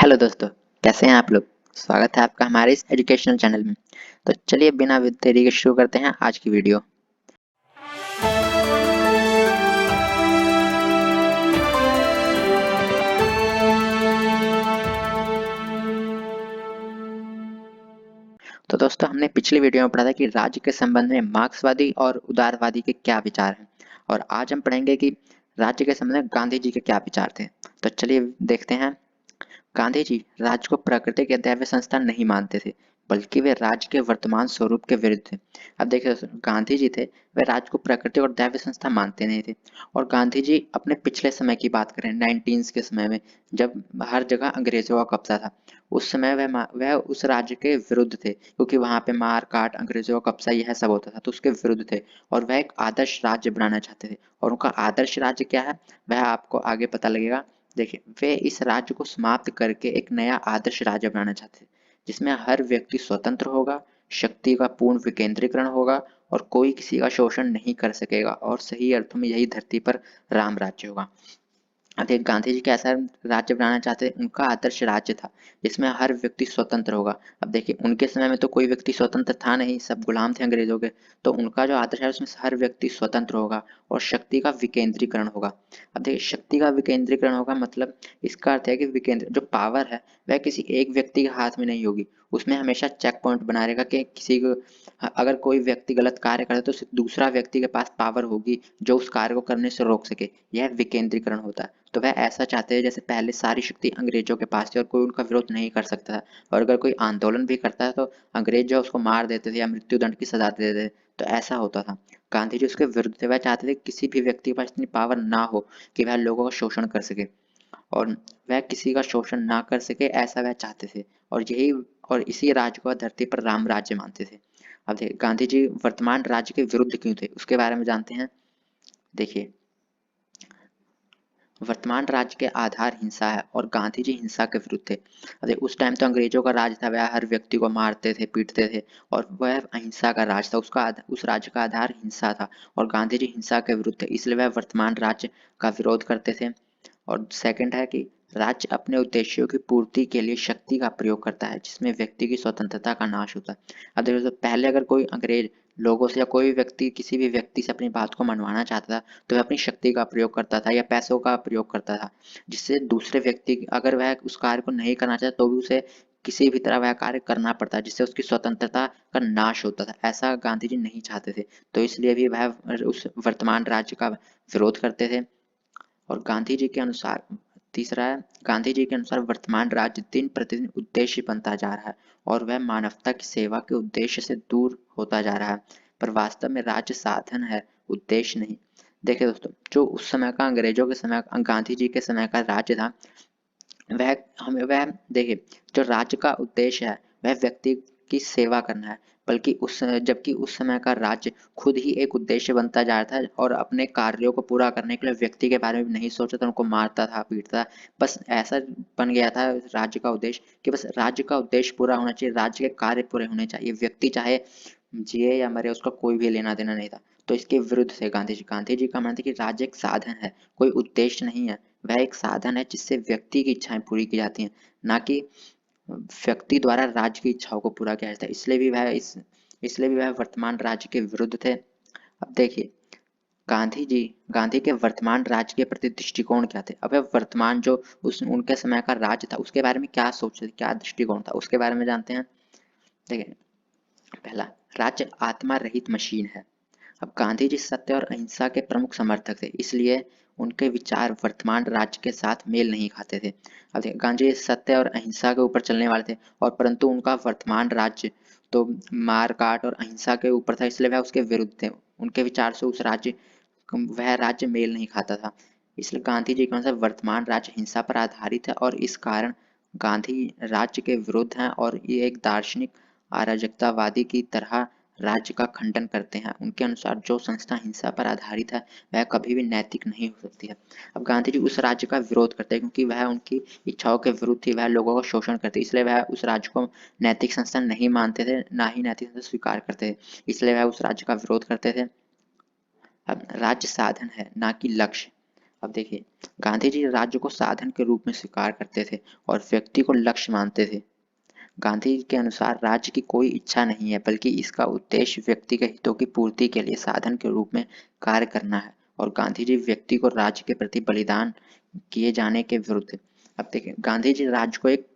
Hello दोस्तों, कैसे हैं आप लोग। स्वागत है आपका हमारे इस एजुकेशनल चैनल में। तो चलिए बिना देरी के शुरू करते हैं आज की वीडियो। तो दोस्तों, हमने पिछली वीडियो में पढ़ा था कि राज्य के संबंध में मार्क्सवादी और उदारवादी के क्या विचार हैं, और आज हम पढ़ेंगे कि राज्य के संबंध में गांधी जी के क्या विचार थे। तो चलिए देखते हैं। गांधी जी राज्य को प्रकृति के दैव्य संस्था नहीं मानते थे, बल्कि वे राज्य के वर्तमान स्वरूप के विरुद्ध थे। अब देखिए दोस्तों, गांधी जी थे वे राज्य को प्रकृति और दैव्य संस्था मानते नहीं थे। और गांधी जी अपने पिछले समय की बात करें, 19 के समय में, जब हर जगह अंग्रेजों का कब्जा था, उस समय वह उस राज्य के विरुद्ध थे, क्योंकि वहां पे मार काट, अंग्रेजों का कब्जा, यह सब होता था, तो उसके विरुद्ध थे। और वह एक आदर्श राज्य बनाना चाहते थे। और उनका आदर्श राज्य क्या है, वह आपको आगे पता लगेगा। देखिए, वे इस राज्य को समाप्त करके एक नया आदर्श राज्य बनाना चाहते थे, जिसमें हर व्यक्ति स्वतंत्र होगा, शक्ति का पूर्ण विकेंद्रीकरण होगा, और कोई किसी का शोषण नहीं कर सकेगा, और सही अर्थों में यही धरती पर राम राज्य होगा। अब देखिए, गांधी जी कैसा राज्य बनाना चाहते थे। उनका आदर्श राज्य था जिसमें हर व्यक्ति स्वतंत्र होगा। अब देखिए, उनके समय में तो कोई व्यक्ति स्वतंत्र था नहीं, सब गुलाम थे अंग्रेजों के। तो उनका जो आदर्श है उसमें हर व्यक्ति स्वतंत्र होगा और शक्ति का विकेंद्रीकरण होगा। अब देखिए, शक्ति का विकेंद्रीकरण होगा मतलब इसका अर्थ है कि विकेंद्र जो पावर है वह किसी एक व्यक्ति के हाथ में नहीं होगी। उसमें हमेशा चेक पॉइंट बना रहेगा कि किसी को, अगर कोई व्यक्ति गलत कार्य करे तो सिर्फ दूसरा व्यक्ति के पास पावर होगी जो उस कार्य को करने से रोक सके। यह विकेंद्रीकरण होता है। तो वह ऐसा चाहते हैं जैसे पहले सारी शक्ति अंग्रेजों के पास थी और कोई उनका विरोध नहीं कर सकता था। और अगर कोई आंदोलन भी करता है तो अंग्रेज जो उसको मार देते थे या मृत्यु दंड की सजा दे देते थे। तो ऐसा होता था। गांधी जी उसके विरुद्ध थे। वह चाहते थे किसी भी व्यक्ति के पास इतनी पावर ना हो कि वह लोगों का शोषण कर सके, और वह किसी का शोषण ना कर सके, ऐसा वह चाहते थे। और इसी राज्य को धरती पर राम राज्य मानते थे। अब देखिए, गांधी जी वर्तमान राज्य के विरुद्ध क्यों थे उसके बारे में जानते हैं। देखिए, वर्तमान राज्य के आधार हिंसा है और गांधी जी हिंसा के विरुद्ध थे। अरे उस टाइम तो अंग्रेजों का राज था, वह हर व्यक्ति को मारते थे, पीटते थे, और वह अहिंसा का राज था। उस राज्य का आधार हिंसा था, और गांधी जी हिंसा के विरुद्ध थे, इसलिए वह वर्तमान राज्य का विरोध करते थे। और सेकंड है कि राज्य अपने उद्देश्यों की पूर्ति के लिए शक्ति का प्रयोग करता है, जिसमें व्यक्ति की स्वतंत्रता का नाश होता है। अब देखो तो पहले अगर कोई अंग्रेज लोगों से या कोई व्यक्ति किसी भी व्यक्ति से अपनी बात को मनवाना चाहता था, तो वह अपनी शक्ति का प्रयोग करता था या पैसों का प्रयोग करता था, जिससे दूसरे व्यक्ति अगर वह उस कार्य को नहीं करना चाहता तो भी उसे किसी भी तरह वह कार्य करना पड़ता, जिससे उसकी स्वतंत्रता का नाश होता था। ऐसा गांधी जी नहीं चाहते थे, तो इसलिए भी वह उस वर्तमान राज्य का विरोध करते थे। और गांधी जी के अनुसार तीसरा है, गांधी जी के अनुसार वर्तमान राज्य दिन प्रतिदिन उद्देश्य बनता जा रहा है और वह मानवता की सेवा के उद्देश्य से दूर होता जा रहा है, पर वास्तव में राज्य साधन है, उद्देश्य नहीं। देखिए दोस्तों, जो उस समय का अंग्रेजों के समय गांधी जी के समय का राज्य था, वह देखिए, जो राज्य का उद्देश्य है वह व्यक्ति की सेवा करना है, बल्कि जबकि उस समय का राज्य खुद ही एक उद्देश्य बनता जा रहा था और अपने कार्यों को पूरा करने के लिए व्यक्ति के बारे में नहीं सोचता था, उनको मारता था, पीटता था। बस ऐसा बन गया था राज्य का उद्देश्य कि बस राज्य का उद्देश्य पूरा होना चाहिए, राज्य के कार्य पूरे होने चाहिए, व्यक्ति चाहे जिए या मरे उसका कोई भी लेना देना नहीं था। तो इसके विरुद्ध थे गांधी जी। गांधी जी का मानना था कि राज्य एक साधन है, कोई उद्देश्य नहीं है। वह एक साधन है जिससे व्यक्ति की इच्छाएं पूरी की जाती हैं, ना कि व्यक्ति द्वारा राज्य की इच्छाओं को पूरा किया जाता है। इसलिए भी वह वर्तमान राज्य के विरुद्ध थे। अब देखिए, गांधी के वर्तमान राज्य के प्रति दृष्टिकोण क्या थे। अब वह वर्तमान जो उस उनके समय का राज्य था उसके बारे में क्या सोचते थे, क्या दृष्टिकोण था, उसके बारे में जानते हैं। देखिए, पहला, राज्य आत्मा रहित मशीन है। अब गांधी जी सत्य और अहिंसा के प्रमुख समर्थक थे, इसलिए उनके विचार वर्तमान राज्य के साथ मेल नहीं खाते थे। अब देखिए, गांधी जी सत्य और अहिंसा के ऊपर चलने वाले थे, और परंतु उनका वर्तमान राज्य तो मार काट और अहिंसा के ऊपर था, इसलिए वह उसके विरुद्ध थे। उनके विचार से वह राज्य मेल नहीं खाता था। इसलिए गांधी जी के अनुसार वर्तमान राज्य हिंसा पर आधारित है, और इस कारण गांधी राज्य के विरुद्ध हैं, और ये एक दार्शनिक अराजकतावादी की तरह राज्य का खंडन करते हैं। उनके अनुसार जो संस्था हिंसा पर आधारित है वह कभी भी नैतिक नहीं हो सकती है। अब गांधी जी उस राज्य का विरोध करते हैं क्योंकि वह उनकी इच्छाओं के विरुद्ध थी, वह लोगों का शोषण करते, इसलिए वह उस राज्य को नैतिक संस्था नहीं मानते थे, ना ही नैतिक संस्था स्वीकार करते थे, इसलिए वह उस राज्य का विरोध करते थे। अब राज्य साधन है, ना कि लक्ष्य। अब देखिए, गांधी जी राज्य को साधन के रूप में स्वीकार करते थे और व्यक्ति को लक्ष्य मानते थे। गांधी के अनुसार राज्य की कोई इच्छा नहीं है, बल्कि इसका उद्देश्य व्यक्ति के हितों की पूर्ति के लिए साधन के रूप में कार्य करना है। और गांधी जी व्यक्ति को राज्य के प्रति बलिदान किए जाने के विरुद्ध थे। अब देखिए, गांधी जी राज्य को एक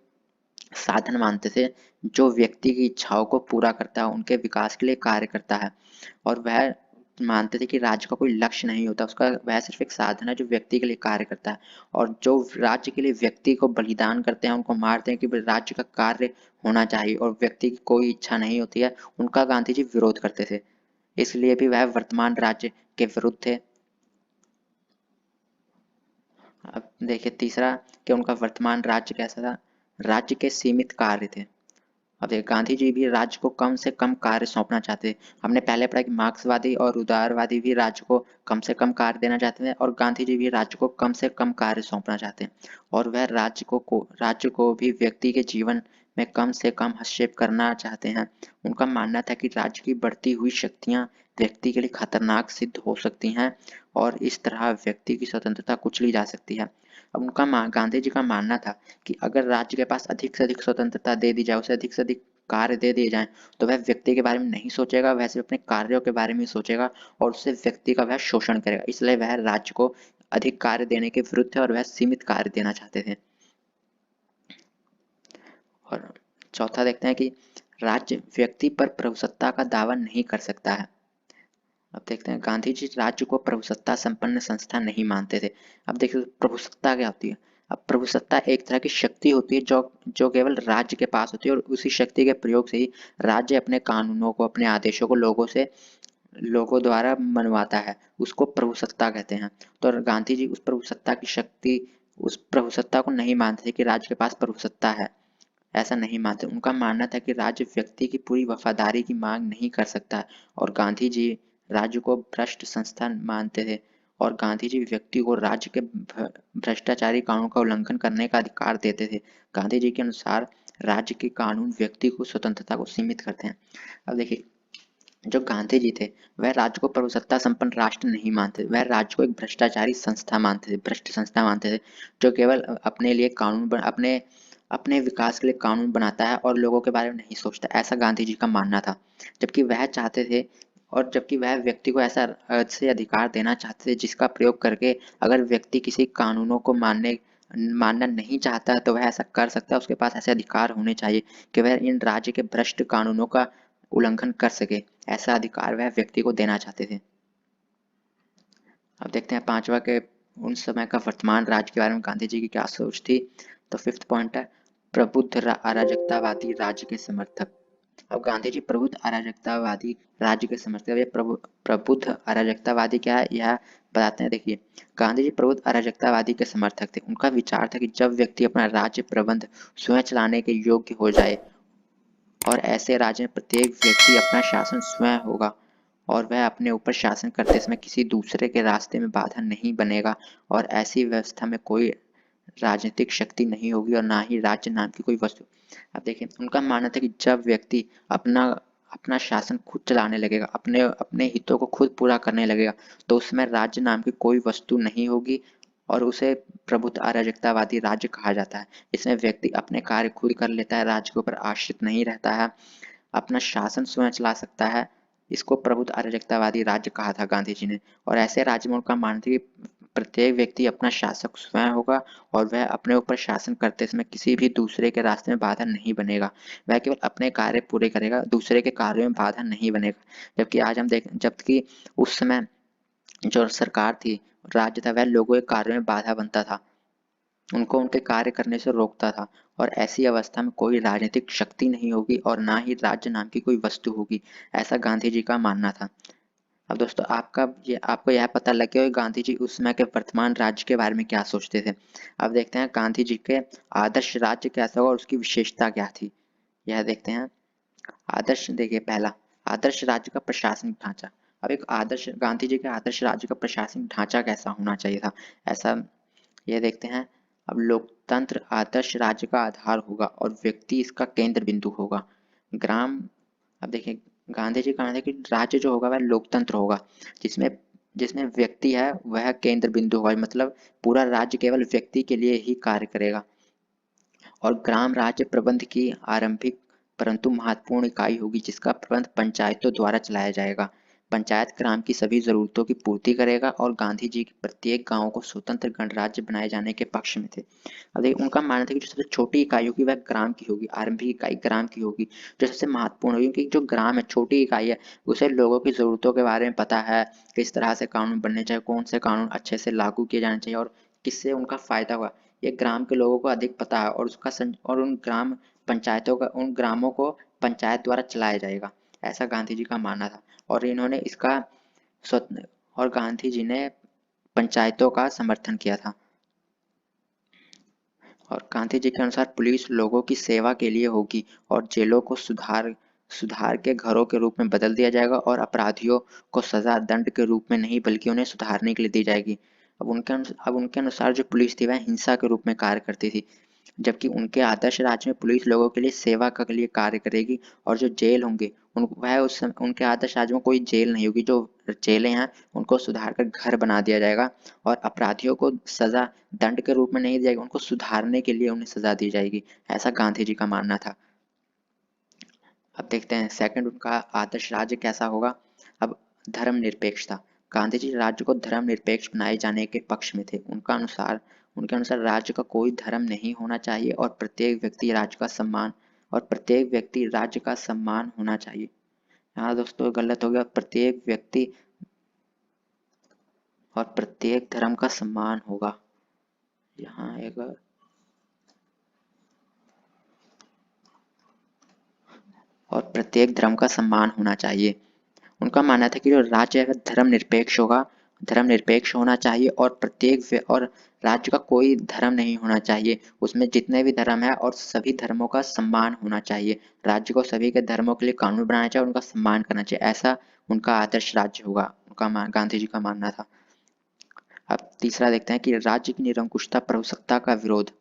साधन मानते थे जो व्यक्ति की इच्छाओं को पूरा करता है, उनके विकास के लिए कार्य करता है। और वह मानते थे कि राज्य का कोई लक्ष्य नहीं होता, उसका वह सिर्फ एक साधन है जो व्यक्ति के लिए कार्य करता है। और जो राज्य के लिए व्यक्ति को बलिदान करते हैं, उनको मारते हैं कि राज्य का कार्य होना चाहिए और व्यक्ति की कोई इच्छा नहीं होती है, उनका गांधी जी विरोध करते थे। इसलिए भी वह वर्तमान राज्य के विरुद्ध थे। अब देखिए तीसरा, कि उनका वर्तमान राज्य कैसा था। राज्य के सीमित कार्य थे। अब देखिए, गांधी जी भी राज्य को कम से कम कार्य सौंपना चाहते थे। हमने पहले पढ़ा कि मार्क्सवादी और उदारवादी भी राज्य को कम से कम कार्य देना चाहते थे, और गांधी जी भी राज्य को कम से कम कार्य सौंपना चाहते हैं। और वह राज्य को भी व्यक्ति के जीवन में कम से कम हस्तक्षेप करना चाहते हैं। उनका मानना था कि राज्य की बढ़ती हुई शक्तियां व्यक्ति के लिए खतरनाक सिद्ध हो सकती हैं और इस तरह व्यक्ति की स्वतंत्रता कुचली जा सकती है। अब गांधी जी का मानना था कि अगर राज्य के पास अधिक से अधिक स्वतंत्रता दे दी जाए, उसे अधिक से अधिक कार्य दे दिए जाएं, तो वह व्यक्ति के बारे में नहीं सोचेगा, वह सिर्फ अपने कार्यों के बारे में सोचेगा और उससे व्यक्ति का वह शोषण करेगा। इसलिए वह राज्य को अधिक कार्य देने के विरुद्ध थे और वह सीमित कार्य देना चाहते थे। और चौथा देखते हैं कि राज्य व्यक्ति पर प्रभुसत्ता का दावा नहीं कर सकता है। अब देखते हैं, गांधी जी राज्य को प्रभुसत्ता संपन्न संस्था नहीं मानते थे। अब देखिए प्रभुसत्ता क्या होती है। अब प्रभुसत्ता एक तरह की शक्ति होती है जो जो केवल राज्य के पास होती है, और उसी शक्ति के प्रयोग से ही राज्य अपने कानूनों को, अपने आदेशों को लोगों द्वारा मनवाता है। उसको प्रभुसत्ता कहते हैं। तो गांधी जी उस प्रभुसत्ता को नहीं मानते थे कि राज्य के पास प्रभुसत्ता है, ऐसा नहीं मानते। उनका मानना था कि राज्य व्यक्ति की पूरी वफादारी की मांग नहीं कर सकता, और गांधी जी राज्य को भ्रष्ट संस्था मानते थे। और गांधी जी व्यक्ति को राज्य के भ्रष्टाचारी कानून का उल्लंघन करने का अधिकार देते थे। गांधी जी के अनुसार राज्य के कानून व्यक्ति को स्वतंत्रता को सीमित करते हैं। अब देखिए, जो गांधी जी थे वह राज्य को प्रभुसत्ता संपन्न राष्ट्र नहीं मानते, वह राज्य को एक भ्रष्टाचारी संस्था मानते थे, भ्रष्ट संस्था मानते थे, जो केवल अपने लिए अपने अपने विकास के लिए कानून बनाता है और लोगों के बारे में नहीं सोचता। ऐसा गांधी जी का मानना था। जबकि वह चाहते थे और जबकि वह व्यक्ति को ऐसा से अधिकार देना चाहते थे जिसका प्रयोग करके अगर व्यक्ति किसी कानूनों को मानना नहीं चाहता तो वह ऐसा कर सकता है। उसके पास ऐसे अधिकार होने चाहिए कि वह इन राज्य के भ्रष्ट कानूनों का उल्लंघन कर सके। ऐसा अधिकार वह व्यक्ति को देना चाहते थे। अब देखते हैं पांचवा के उन समय का वर्तमान राज्य के बारे में गांधी जी की क्या सोच थी। तो फिफ्थ पॉइंट है प्रबुद्ध अराजकतावादी राज्य के समर्थक। अब गांधी जी प्रबुद्ध अराजकतावादी राज्य के समर्थक। ये प्रबुद्ध अराजकतावादी क्या है यह बताते हैं। देखिए, गांधी जी प्रबुद्ध अराजकतावादी के समर्थक थे। उनका विचार था कि जब व्यक्ति अपना राज्य प्रबंध स्वयं चलाने के योग्य हो जाए और ऐसे राज्य में प्रत्येक व्यक्ति अपना शासन स्वयं होगा और वह अपने ऊपर शासन करते समय किसी दूसरे के रास्ते में बाधा नहीं बनेगा, और ऐसी व्यवस्था में कोई राजनीतिक शक्ति नहीं होगी और ना ही राज्य नाम की कोई वस्तु। अब देखिए, उनका मानना था कि जब व्यक्ति अपना अपना शासन खुद चलाने लगेगा, अपने अपने हितों को खुद पूरा करने लगेगा, तो उसमें राज्य नाम की कोई वस्तु नहीं होगी और उसे प्रबुद्ध अराजकतावादी राज्य कहा जाता है। इसमें व्यक्ति अपने कार्य खुद कर लेता है, राज्य के ऊपर आश्रित नहीं रहता है, अपना शासन स्वयं चला सकता है। इसको प्रबुद्ध अराजकतावादी राज्य कहा था गांधी जी ने। और ऐसे राज्य में उनका मानना था कि प्रत्येक व्यक्ति अपना शासक स्वयं होगा और वह अपने ऊपर शासन करते समय किसी भी दूसरे के रास्ते में बाधा नहीं बनेगा। वह केवल अपने कार्य पूरे करेगा, दूसरे के कार्यों में बाधा नहीं बनेगा। जबकि आज हम देख जबकि उस समय जो सरकार थी, राज्य था, वह लोगों के कार्यों में बाधा बनता था, उनको उनके कार्य करने से रोकता था। और ऐसी अवस्था में कोई राजनीतिक शक्ति नहीं होगी और ना ही राज्य नाम की कोई वस्तु होगी, ऐसा गांधी जी का मानना था। अब दोस्तों आपको यह पता लग गया गांधी जी उस समय के वर्तमान राज्य के बारे में क्या सोचते थे। अब देखते हैं गांधी जी के आदर्श राज्य कैसा होगा और उसकी विशेषता क्या थी, यह देखते हैं। आदर्श देखिए, पहला आदर्श राज्य का प्रशासनिक ढांचा। अब एक आदर्श गांधी जी के आदर्श राज्य का प्रशासनिक ढांचा कैसा होना चाहिए था, ऐसा ये देखते हैं। अब लोकतंत्र आदर्श राज्य का आधार होगा और व्यक्ति इसका केंद्र बिंदु होगा। ग्राम अब देखिए, गांधी जी का कहना है कि राज्य जो होगा वह लोकतंत्र होगा, जिसमें जिसमें व्यक्ति है वह केंद्र बिंदु होगा, मतलब पूरा राज्य केवल व्यक्ति के लिए ही कार्य करेगा। और ग्राम राज्य प्रबंध की आरंभिक परंतु महत्वपूर्ण इकाई होगी जिसका प्रबंध पंचायतों द्वारा चलाया जाएगा। पंचायत ग्राम की सभी जरूरतों की पूर्ति करेगा और गांधी जी प्रत्येक गांव को स्वतंत्र गणराज्य बनाए जाने के पक्ष में थे। अब देखिए उनका मानना था कि जो सबसे छोटी इकाई होगी वह ग्राम की होगी, आरंभिक इकाई ग्राम की होगी, जो सबसे महत्वपूर्ण होगी, क्योंकि जो ग्राम है छोटी इकाई है, उसे लोगों की जरूरतों के बारे में पता है, किस तरह से कानून बनने चाहिए, कौन से कानून अच्छे से लागू किए जाने चाहिए और किससे उनका फायदा हुआ, ये ग्राम के लोगों को अधिक पता है। और और उन ग्राम पंचायतों का उन ग्रामों को पंचायत द्वारा चलाया जाएगा, ऐसा गांधी जी का मानना था। और इन्होंने इसका और गांधी जी ने पंचायतों का समर्थन किया था। और गांधी जी के अनुसार पुलिस लोगों की सेवा के लिए होगी और जेलों को सुधार के घरों के रूप में बदल दिया जाएगा और अपराधियों को सजा दंड के रूप में नहीं बल्कि उन्हें सुधारने के लिए दी जाएगी। अब उनके अनुसार जो पुलिस थी वह हिंसा के रूप में कार्य करती थी, जबकि उनके आदर्श राज्य में पुलिस लोगों के लिए सेवा के लिए कार्य करेगी। और जो जेल होंगे उनके आदर्श राज्य में कोई जेल नहीं होगी, जो जेलें हैं उनको सुधार कर घर बना दिया जाएगा और अपराधियों को सजा दंड के रूप में नहीं दी जाएगी, उनको सुधारने के लिए उन्हें सजा दी जाएगी, ऐसा गांधी जी का मानना था। अब देखते हैं सेकंड उनका आदर्श राज्य कैसा होगा। अब धर्मनिरपेक्षता, गांधी जी राज्य को धर्मनिरपेक्ष बनाए जाने के पक्ष में थे। उनके अनुसार राज्य का कोई धर्म नहीं होना चाहिए और प्रत्येक व्यक्ति राज्य का सम्मान होना चाहिए। यहाँ दोस्तों गलत हो गया, प्रत्येक व्यक्ति और प्रत्येक धर्म का सम्मान होगा, यहाँ एक और प्रत्येक धर्म का सम्मान होना चाहिए। उनका मानना था कि जो राज्य है धर्मनिरपेक्ष होना चाहिए और और राज्य का कोई धर्म नहीं होना चाहिए, उसमें जितने भी धर्म है और सभी धर्मों का सम्मान होना चाहिए। राज्य को सभी के धर्मों के लिए कानून बनाना चाहिए और उनका सम्मान करना चाहिए, ऐसा उनका आदर्श राज्य होगा, गांधी जी का मानना था। अब तीसरा देखते हैं कि राज्य की निरंकुशता प्रभुसत्ता का विरोध।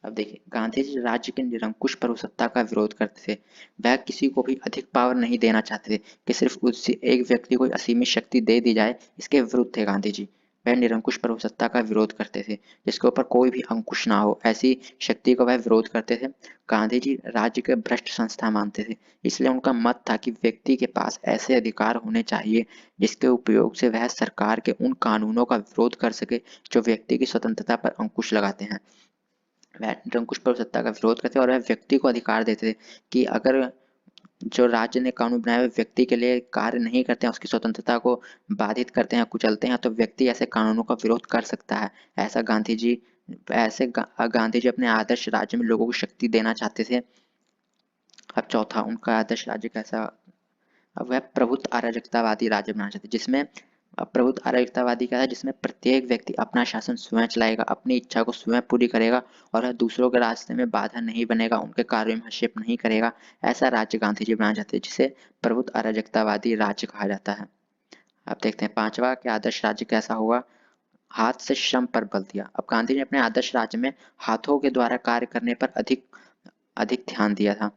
अब देखिए गांधी जी राज्य के निरंकुश प्रभुसत्ता का विरोध करते थे। वह किसी को भी अधिक पावर नहीं देना चाहते थे कि सिर्फ उसी एक व्यक्ति को असीमित शक्ति दे दी जाए, इसके विरुद्ध थे गांधी जी। वह निरंकुश प्रभुसत्ता का विरोध करते थे, जिसके ऊपर कोई भी अंकुश ना हो, ऐसी शक्ति का वह विरोध करते थे। गांधी जी राज्य के भ्रष्ट संस्था मानते थे, इसलिए उनका मत था कि व्यक्ति के पास ऐसे अधिकार होने चाहिए जिसके उपयोग से वह सरकार के उन कानूनों का विरोध कर सके जो व्यक्ति की स्वतंत्रता पर अंकुश लगाते हैं। वह निरंकुश प्रभुसत्ता का विरोध करते और वह व्यक्ति को अधिकार देते थे कि अगर जो राज्य ने कानून बनाए हुए व्यक्ति के लिए कार्य नहीं करते हैं, उसकी स्वतंत्रता को बाधित करते हैं, कुचलते हैं, तो व्यक्ति ऐसे कानूनों का विरोध कर सकता है, ऐसा गांधी जी अपने आदर्श राज्य में लोगों को शक्ति देना चाहते थे। अब चौथा उनका आदर्श राज्य कैसा, अब वह प्रभुत्व अराजकतावादी राज्य बनाना चाहते, जिसमें प्रभुत्व अराजकतावादी क्या था, जिसमें प्रत्येक व्यक्ति अपना शासन स्वयं चलाएगा, अपनी इच्छा को स्वयं पूरी करेगा और वह दूसरों के रास्ते में बाधा नहीं बनेगा, उनके कार्यों में हस्तक्षेप नहीं करेगा, ऐसा राज्य गांधी जी बनाना चाहते हैं, जिसे प्रभुत्व अराजकतावादी राज्य कहा जाता है। अब देखते हैं पांचवा कि आदर्श राज्य कैसा होगा। हाथ से श्रम पर बल दिया। अब गांधी ने अपने आदर्श राज्य में हाथों के द्वारा कार्य करने पर अधिक अधिक ध्यान दिया था।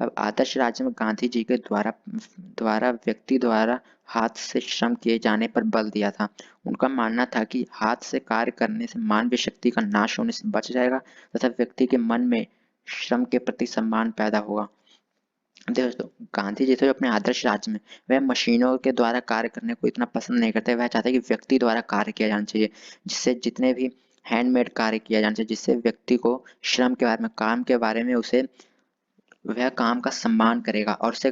अब आदर्श राज्य में गांधी जी के द्वारा व्यक्ति द्वारा हाथ से श्रम किए जाने पर बल दिया था। उनका मानना था कि हाथ से कार्य करने से मानवीय शक्ति का नाश होने से बच जाएगा तथा व्यक्ति के मन में श्रम के प्रति सम्मान पैदा होगा। दोस्तों गांधी जी थे अपने आदर्श राज्य में वह मशीनों के द्वारा कार्य करने को इतना पसंद नहीं करते, वह चाहते कि व्यक्ति द्वारा कार्य किया जाना चाहिए, जिससे जितने भी हैंडमेड कार्य किया जाना चाहिए, जिससे व्यक्ति को श्रम के बारे में, काम के बारे में उसे वह काम का सम्मान करेगा और उससे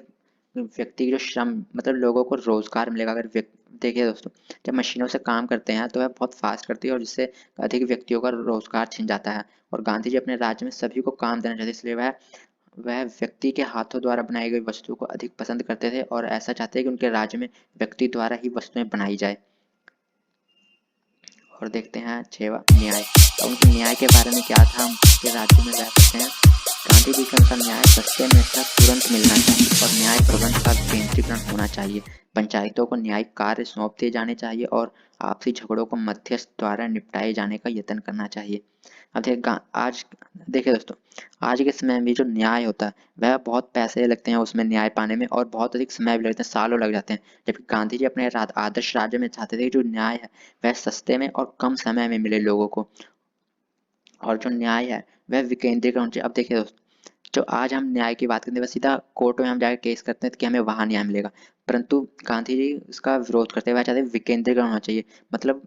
व्यक्ति की जो श्रम मतलब लोगों को रोजगार मिलेगा। अगर देखिए दोस्तों जब मशीनों से काम करते हैं तो वह बहुत फास्ट करती है और जिससे अधिक व्यक्तियों का रोजगार छिन जाता है। और गांधी जी अपने राज्य में सभी को काम देना चाहते, इसलिए वह व्यक्ति के हाथों द्वारा बनाई गई वस्तुओं को अधिक पसंद करते थे और ऐसा चाहते हैं कि उनके राज्य में व्यक्ति द्वारा ही वस्तुएं बनाई जाए। और देखते हैं छेवा न्याय। तो उनके न्याय के बारे में क्या था, हम उसके राज्य में रह सकते हैं। गांधी जी के अनुसार का न्याय सस्ते में तथा तुरंत मिलना चाहिए और न्याय प्रबंध का विकेंद्रीकरण होना चाहिए। पंचायतों को न्यायिक कार्य सौंप दिए जाने चाहिए और आपसी झगड़ों को मध्यस्थ द्वारा निपटाए जाने का यत्न करना चाहिए। अब देखिए दोस्तों, आज के समय में जो न्याय होता है वह बहुत पैसे लगते हैं उसमें न्याय पाने में, और बहुत अधिक समय भी लगता है, सालों लग जाते हैं। जबकि गांधी जी अपने आदर्श राज्य में चाहते थे कि जो न्याय है वह सस्ते में और कम समय में मिले लोगों को, और जो न्याय है वह विकेंद्रीकरण होना चाहिए। अब देखिए दोस्तों, जो आज हम न्याय की बात करते हैं वह सीधा कोर्ट में हम जाकर केस करते हैं कि हमें वहां न्याय मिलेगा, परंतु गांधी जी इसका विरोध करते हैं। वह चाहते हैं विकेंद्रीकरण होना चाहिए, मतलब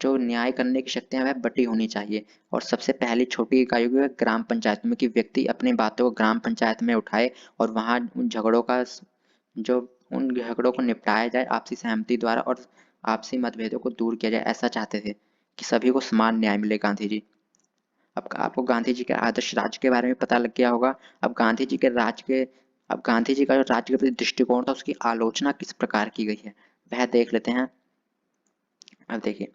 जो न्याय करने की शक्तियां वह बटी होनी चाहिए। और सबसे पहली छोटी इकाई होगी वह ग्राम पंचायत में, कि व्यक्ति अपनी बातों को ग्राम पंचायत में उठाए और वहां उन झगड़ों का जो उन झगड़ों को निपटाया जाए आपसी सहमति द्वारा और आपसी मतभेदों को दूर किया जाए। ऐसा चाहते थे कि सभी को समान न्याय मिले गांधी जी। अब आपको गांधी जी के आदर्श राज्य के बारे में पता लग गया होगा। अब गांधी जी का जो राज्य के प्रति दृष्टिकोण था उसकी आलोचना किस प्रकार की गई है वह देख लेते हैं। अब देखिए,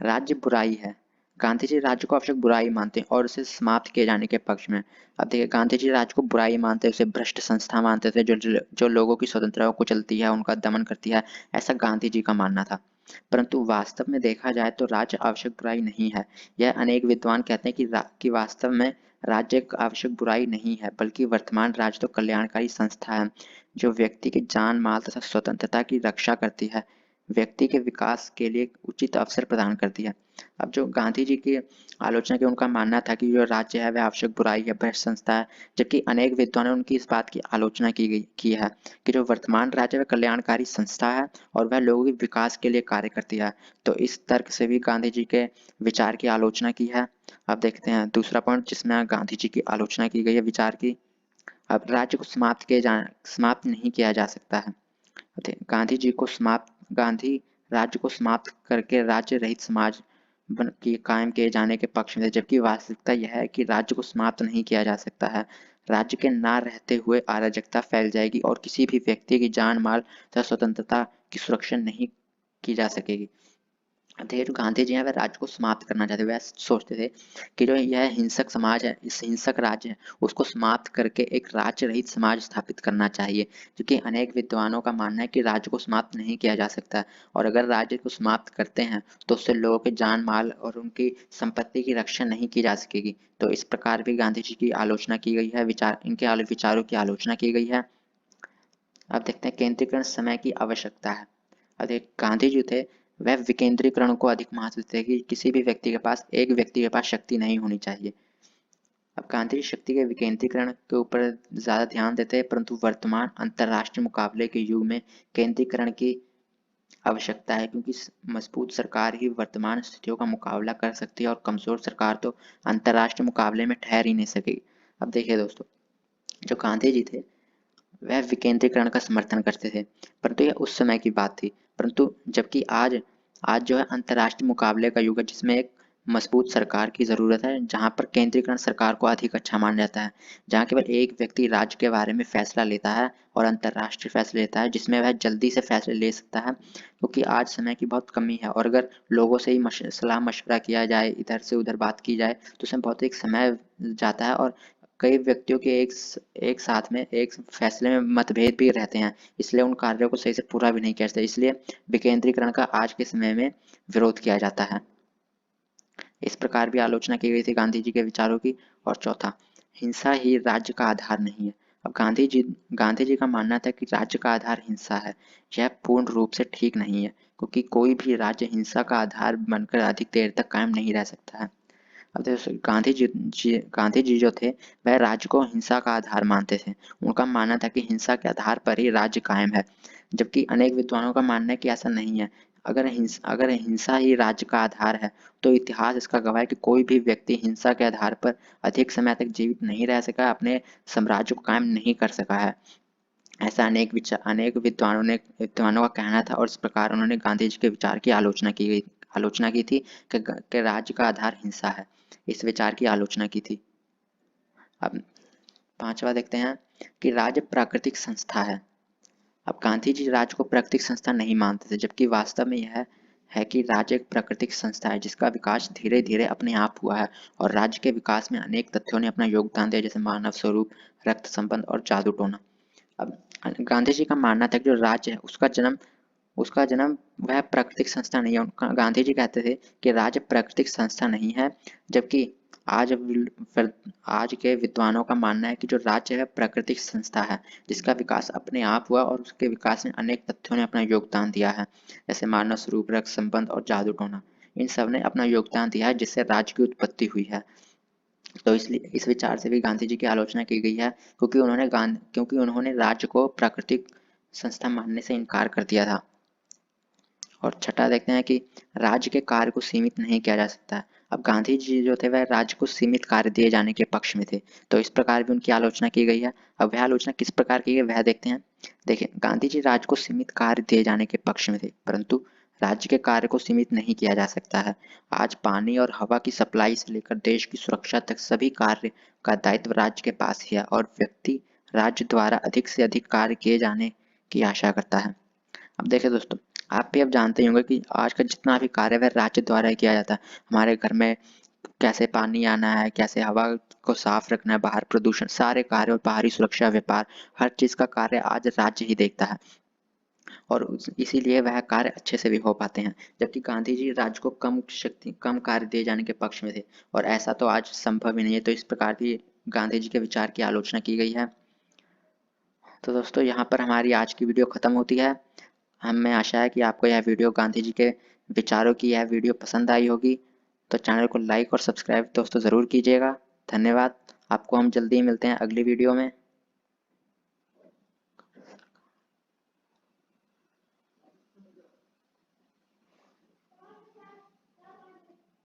राज्य बुराई है। गांधी जी राज्य को आवश्यक बुराई मानते हैं और उसे समाप्त किए जाने के पक्ष में। अब देखिए, गांधी जी राज्य को बुराई मानते हैं, उसे भ्रष्ट संस्था मानते थे जो जो लोगों की स्वतंत्रता को कुचलती है, उनका दमन करती है, ऐसा गांधी जी का मानना था। परंतु वास्तव में देखा जाए तो राज्य आवश्यक बुराई नहीं है। यह अनेक विद्वान कहते हैं कि वास्तव में राज्य एक आवश्यक बुराई नहीं है, बल्कि वर्तमान राज्य तो कल्याणकारी संस्था है जो व्यक्ति के जान माल तथा स्वतंत्रता की रक्षा करती है, व्यक्ति के विकास के लिए उचित अवसर प्रदान करती है। अब जो गांधी जी की आलोचना की, उनका मानना था कि जो राज्य है वह आवश्यक बुराई है, भ्रष्ट संस्था है, जबकि अनेक विद्वानों ने उनकी इस बात की आलोचना की है कि जो वर्तमान राज्य है वह कल्याणकारी संस्था है और वह लोगों के विकास के लिए कार्य करती है। तो इस तर्क से भी गांधी जी के विचार की आलोचना की है। अब देखते हैं दूसरा पॉइंट जिसमें गांधी जी की आलोचना की गई है विचार की। अब राज्य को समाप्त नहीं किया जा सकता है। गांधी राज्य को समाप्त करके राज्य रहित समाज की कायम किए जाने के पक्ष में थे, जबकि वास्तविकता यह है कि राज्य को समाप्त नहीं किया जा सकता है। राज्य के ना रहते हुए अराजकता फैल जाएगी और किसी भी व्यक्ति की जान माल तथा स्वतंत्रता की सुरक्षा नहीं की जा सकेगी। थे जो गांधी जी हैं वह राज्य को समाप्त करना चाहते, वह सोचते थे कि जो यह हिंसक समाज है, इस हिंसक राज्य है, उसको समाप्त करके एक राज्य रहित समाज स्थापित करना चाहिए। क्योंकि अनेक विद्वानों का मानना है कि राज्य को समाप्त नहीं किया जा सकता, और अगर राज्य को समाप्त करते हैं तो उससे लोगों के जान माल और उनकी संपत्ति की रक्षा नहीं की जा सकेगी। तो इस प्रकार भी गांधी जी की आलोचना की गई है, इनके विचारों की आलोचना की गई है। अब देखते हैं केंद्रीकरण समय की आवश्यकता है। अब गांधी जी थे वह विकेंद्रीकरण को अधिक महत्व देते कि किसी भी व्यक्ति के पास एक व्यक्ति के पास शक्ति नहीं होनी चाहिए। अब गांधी जी शक्ति के विकेंद्रीकरण के ऊपर ज्यादा ध्यान देते हैं, परंतु वर्तमान अंतरराष्ट्रीय मुकाबले के युग में केंद्रीकरण की आवश्यकता है, क्योंकि मजबूत सरकार ही वर्तमान स्थितियों का मुकाबला कर सकती है और कमजोर सरकार तो अंतरराष्ट्रीय मुकाबले में ठहर ही नहीं सकेगी। अब देखिए दोस्तों, जो गांधी जी थे वह विकेंद्रीकरण का समर्थन करते थे, परंतु यह उस समय की बात थी। परंतु जबकि आज आज जो है अंतर्राष्ट्रीय मुकाबले का युग है जिसमें एक मजबूत सरकार की जरूरत है, जहां पर केंद्रीकरण सरकार को अधिक अच्छा माना जाता है, जहां केवल एक व्यक्ति राज्य के बारे में फैसला लेता है और अंतर्राष्ट्रीय फैसले लेता है जिसमें वह जल्दी से फैसले ले सकता है, क्योंकि आज समय की बहुत कमी है। और अगर लोगों से ही सलाह मशवरा किया जाए, इधर से उधर बात की जाए, तो उसमें बहुत एक समय जाता है और कई व्यक्तियों के एक साथ में एक फैसले में मतभेद भी रहते हैं, इसलिए उन कार्यों को सही से पूरा भी नहीं किया जाता, इसलिए विकेंद्रीकरण का आज के समय में विरोध किया जाता है। इस प्रकार भी आलोचना की गई थी गांधी जी के विचारों की। और चौथा, हिंसा ही राज्य का आधार नहीं है। अब गांधी जी का मानना था कि राज्य का आधार हिंसा है। यह पूर्ण रूप से ठीक नहीं है, क्योंकि कोई भी राज्य हिंसा का आधार बनकर अधिक देर तक कायम नहीं रह सकता है। अब देखो, गांधी जी जो थे वह राज्य को हिंसा का आधार मानते थे। उनका मानना था कि हिंसा के आधार पर ही राज्य कायम है, जबकि अनेक विद्वानों का मानना है कि ऐसा नहीं है। अगर हिंसा ही राज्य का आधार है तो इतिहास इसका गवाह है कि कोई भी व्यक्ति हिंसा के आधार पर अधिक समय तक जीवित नहीं रह सका, अपने साम्राज्य को कायम नहीं कर सका है। ऐसा अनेक विद्वानों का कहना था, और इस प्रकार उन्होंने गांधी जी के विचार की आलोचना की थी कि राज्य का आधार हिंसा है। इस विचार की आलोचना की थी। अब पांचवा देखते हैं कि राज्य प्राकृतिक संस्था है। अब गांधी जी राज्य को प्राकृतिक संस्था नहीं मानते थे, जबकि वास्तव में यह है कि राज्य एक प्राकृतिक संस्था है जिसका विकास धीरे धीरे अपने आप हुआ है और राज्य के विकास में अनेक तथ्यों ने अपना योगदान दिया, जैसे मानव स्वरूप, रक्त संबंध और जादू टोना। अब गांधी जी का मानना था कि जो राज्य है उसका जन्म वह प्राकृतिक संस्था नहीं है। गांधी जी कहते थे कि राज्य प्राकृतिक संस्था नहीं है, जबकि आज आज के विद्वानों का मानना है कि जो राज्य है प्राकृतिक संस्था है जिसका विकास अपने आप हुआ और उसके विकास में अनेक तथ्यों ने अपना योगदान दिया है, जैसे मानव स्वरूप, रक्त संबंध और जादू टोना। इन सब ने अपना योगदान दिया है जिससे राज्य की उत्पत्ति हुई है। तो इसलिए इस विचार से भी गांधी जी की आलोचना की गई है, क्योंकि उन्होंने राज्य को प्राकृतिक संस्था मानने से इनकार कर दिया था। और छठा देखते हैं कि राज्य के कार्य को सीमित नहीं किया जा सकता। अब गांधी जी जो थे वह राज्य को सीमित कार्य दिए जाने के पक्ष में थे, तो इस प्रकार भी उनकी आलोचना की गई है। अब वह आलोचना किस प्रकार की गई वह देखते हैं। देखिए, गांधी जी राज्य को सीमित कार्य दिए जाने के पक्ष में थे, परंतु राज्य के कार्य को सीमित नहीं किया जा सकता है। आज पानी और हवा की सप्लाई से लेकर देश की सुरक्षा तक सभी कार्य का दायित्व राज्य के पास ही है और व्यक्ति राज्य द्वारा अधिक से अधिक कार्य किए जाने की आशा करता है। अब देखिए दोस्तों, आप भी अब जानते ही होंगे कि आज का जितना भी कार्य है वह राज्य द्वारा ही किया जाता है। हमारे घर में कैसे पानी आना है, कैसे हवा को साफ रखना है, बाहर प्रदूषण, सारे कार्य और बाहरी सुरक्षा, व्यापार, हर चीज का कार्य आज राज्य ही देखता है और इसीलिए वह कार्य अच्छे से भी हो पाते हैं। जबकि गांधी जी राज्य को कम कार्य दिए जाने के पक्ष में थे और ऐसा तो आज संभव ही नहीं है। तो इस प्रकार की गांधी जी के विचार की आलोचना की गई है। तो दोस्तों, यहाँ पर हमारी आज की वीडियो खत्म होती है। हमें आशा है कि आपको यह वीडियो गांधी जी के विचारों की यह वीडियो पसंद आई होगी। तो चैनल को लाइक और सब्सक्राइब दोस्तों ज़रूर कीजिएगा। धन्यवाद। आपको हम जल्दी ही मिलते हैं अगली वीडियो में।